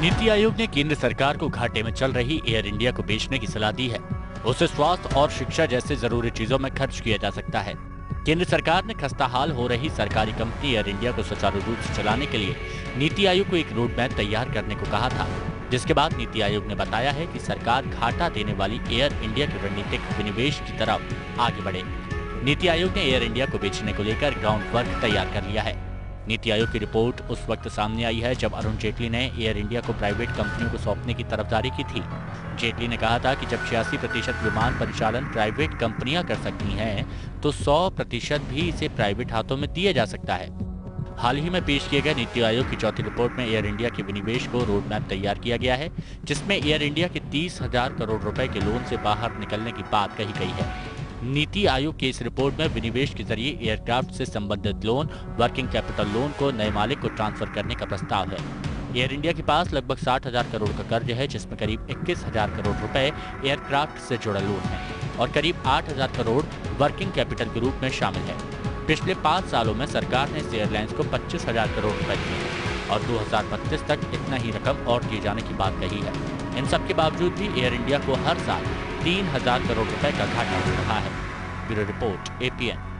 नीति आयोग ने केंद्र सरकार को घाटे में चल रही एयर इंडिया को बेचने की सलाह दी है। उसे स्वास्थ्य और शिक्षा जैसे जरूरी चीजों में खर्च किया जा सकता है। केंद्र सरकार ने खस्ताहाल हो रही सरकारी कंपनी एयर इंडिया को सुचारू रूप से चलाने के लिए नीति आयोग को एक रोड मैप तैयार करने को कहा था, जिसके बाद नीति आयोग ने बताया है कि सरकार घाटा देने वाली एयर इंडिया के रणनीतिक विनिवेश की तरफ आगे बढ़े। नीति आयोग ने एयर इंडिया को बेचने को लेकर ग्राउंड वर्क तैयार कर लिया है। नीति आयोग की रिपोर्ट उस वक्त सामने आई है जब अरुण जेटली ने एयर इंडिया को प्राइवेट कंपनियों को सौंपने की तरफदारी की थी। जेटली ने कहा था कि जब 86% विमान परिचालन प्राइवेट कंपनियां कर सकती हैं, तो 100% भी इसे प्राइवेट हाथों में दिया जा सकता है। हाल ही में पेश किए गए नीति आयोग की चौथी रिपोर्ट में एयर इंडिया के विनिवेश को रोड मैप तैयार किया गया है, जिसमें एयर इंडिया के 30,000 करोड़ रुपए के लोन से बाहर निकलने की बात कही गई है। नीति आयोग की इस रिपोर्ट में विनिवेश के जरिए एयरक्राफ्ट से संबंधित लोन, वर्किंग कैपिटल लोन को नए मालिक को ट्रांसफर करने का प्रस्ताव है। एयर इंडिया के पास लगभग 60,000 करोड़ का कर्ज है, जिसमें करीब 21,000 करोड़ रुपए एयरक्राफ्ट से जुड़ा लोन है और करीब 8,000 करोड़ वर्किंग कैपिटल के रूप में शामिल है। पिछले 5 सालों में सरकार ने इस एयरलाइंस को 25,000 करोड़ रुपए दिए हैं और 2032 तक इतना ही रकम और दिए जाने की बात कही है। इन सब के बावजूद भी एयर इंडिया को हर साल 3,000 करोड़ रुपए का घाटा हो रहा है। Bureau report, APN।